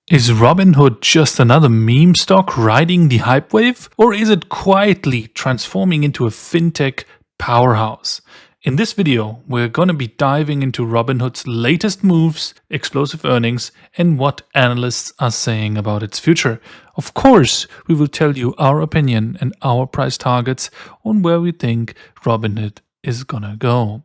Is Robinhood just another meme stock riding the hype wave, or is it quietly transforming into a fintech powerhouse? In this video, we're going to be diving into Robinhood's latest moves, explosive earnings, and what analysts are saying about its future. Of course, we will tell you our opinion and our price targets on where we think Robinhood is gonna go.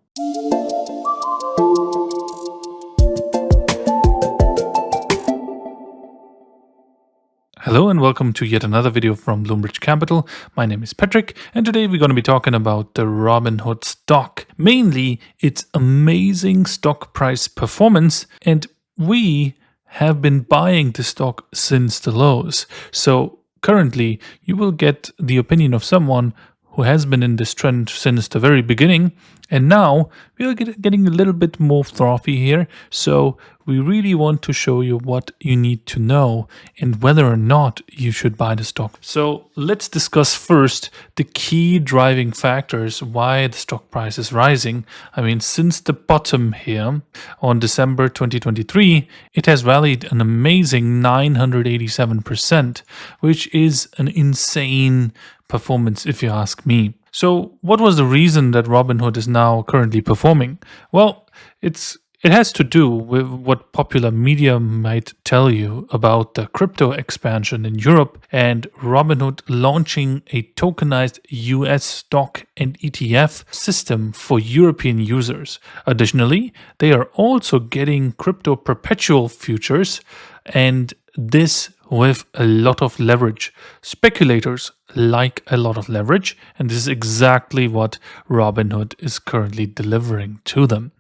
Hello and welcome to yet another video from Bloomberg Capital. My name is Patrick and today we're going to be talking about the Robinhood stock, mainly its amazing stock price performance, and we have been buying the stock since the lows. So currently you will get the opinion of someone who has been in this trend since the very beginning, and now we are getting a little bit more frothy here. So we really want to show you what you need to know and whether or not you should buy the stock. So let's discuss first the key driving factors why the stock price is rising. I mean, since the bottom here on December 2023, it has rallied an amazing 987%, which is an insane performance if you ask me. So what was the reason that Robinhood is now currently performing? Well, it has to do with what popular media might tell you about the crypto expansion in Europe and Robinhood launching a tokenized US stock and ETF system for European users. Additionally, they are also getting crypto perpetual futures, and this with a lot of leverage. Speculators like a lot of leverage, and this is exactly what Robinhood is currently delivering to them.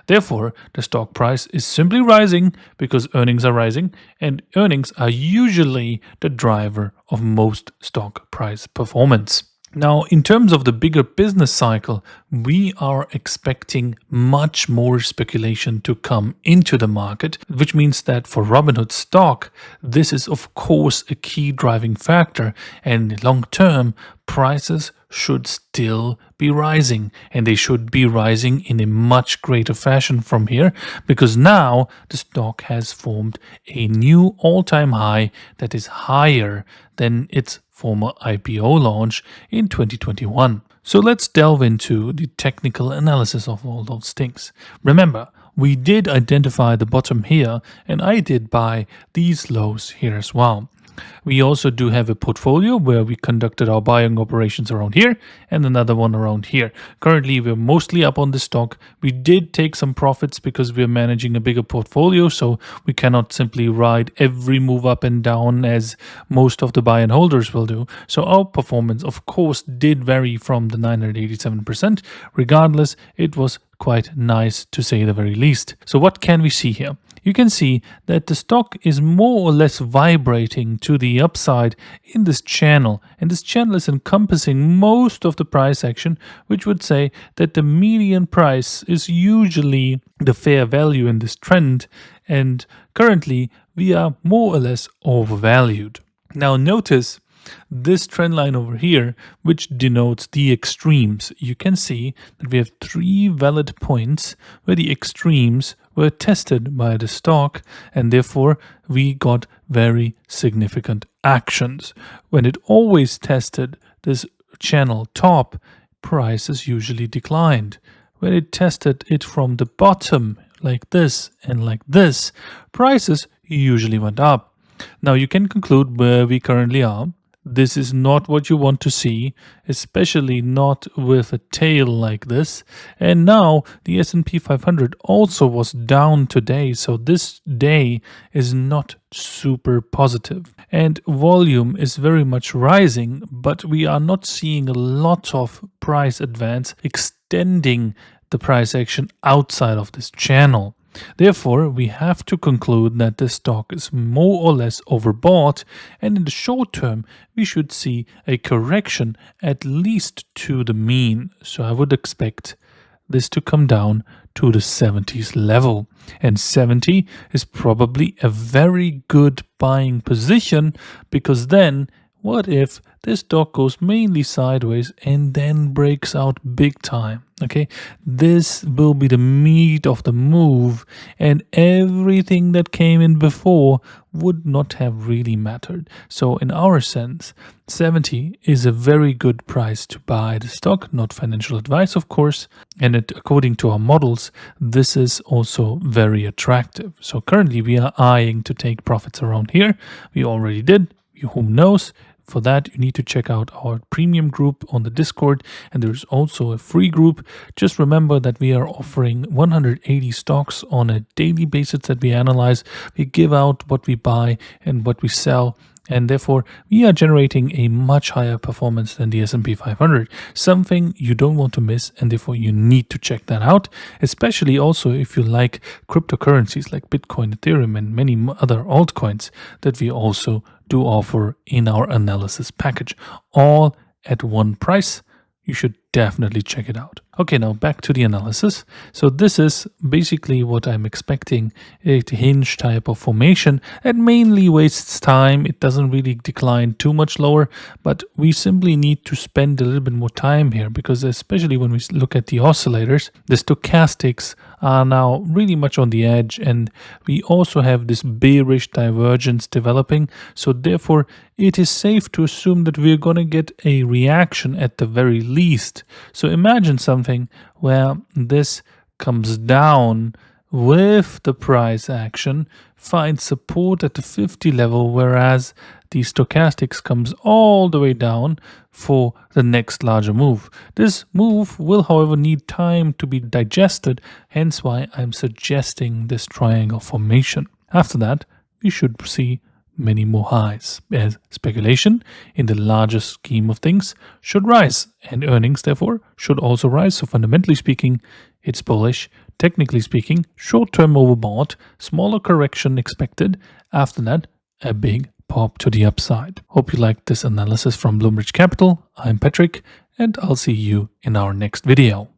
Therefore, the stock price is simply rising because earnings are rising, and earnings are usually the driver of most stock price performance. Now, in terms of the bigger business cycle, we are expecting much more speculation to come into the market, which means that for Robinhood stock, this is of course a key driving factor, and long term, prices should still be rising, and they should be rising in a much greater fashion from here, because now the stock has formed a new all-time high that is higher than its former IPO launch in 2021. So let's delve into the technical analysis of all those things. Remember, we did identify the bottom here, and I did buy these lows here as well. We also do have a portfolio where we conducted our buying operations around here and another one around here. Currently, we're mostly up on the stock. We did take some profits because we're managing a bigger portfolio, so we cannot simply ride every move up and down as most of the buy and holders will do. So our performance, of course, did vary from the 987%. Regardless, it was quite nice to say the very least. So what can we see here? You can see that the stock is more or less vibrating to the upside in this channel, and this channel is encompassing most of the price action, which would say that the median price is usually the fair value in this trend, and currently we are more or less overvalued. Now notice this trend line over here, which denotes the extremes. You can see that we have three valid points where the extremes were tested by the stock, and therefore we got very significant actions. When it always tested this channel top, prices usually declined. When it tested it from the bottom like this and like this, prices usually went up. Now you can conclude where we currently are. This is not what you want to see, especially not with a tail like this. And now the S&P 500 also was down today, so this day is not super positive. And volume is very much rising, but we are not seeing a lot of price advance extending the price action outside of this channel. Therefore, we have to conclude that the stock is more or less overbought, and in the short term, we should see a correction at least to the mean. So I would expect this to come down to the 70s level. And 70 is probably a very good buying position, because then what if this stock goes mainly sideways and then breaks out big time? Okay, this will be the meat of the move, and everything that came in before would not have really mattered. So in our sense, 70 is a very good price to buy the stock, not financial advice, of course. And according to our models, this is also very attractive. So currently we are eyeing to take profits around here. We already did. Who knows? For that, you need to check out our premium group on the Discord, and there's also a free group. Just remember that we are offering 180 stocks on a daily basis that we analyze. We give out what we buy and what we sell, and therefore we are generating a much higher performance than the S&P 500, something you don't want to miss, and therefore you need to check that out, especially also if you like cryptocurrencies like Bitcoin, Ethereum, and many other altcoins that we also do offer in our analysis package, all at one price. You should definitely check it out. Okay, now back to the analysis. So this is basically what I'm expecting, a hinge type of formation that mainly wastes time. It doesn't really decline too much lower, but we simply need to spend a little bit more time here, because especially when we look at the oscillators, the stochastics are now really much on the edge, and we also have this bearish divergence developing. So therefore it is safe to assume that we're going to get a reaction at the very least. So imagine something where this comes down with the price action, finds support at the 50 level, whereas the stochastics comes all the way down for the next larger move. This move will, however, need time to be digested, hence why I'm suggesting this triangle formation. After that, we should see many more highs, as speculation in the larger scheme of things should rise, and earnings therefore should also rise. So fundamentally speaking, it's bullish. Technically speaking, short-term overbought, smaller correction expected. After that, a big pop to the upside. Hope you liked this analysis from Bloomberg Capital. I'm Patrick, and I'll see you in our next video.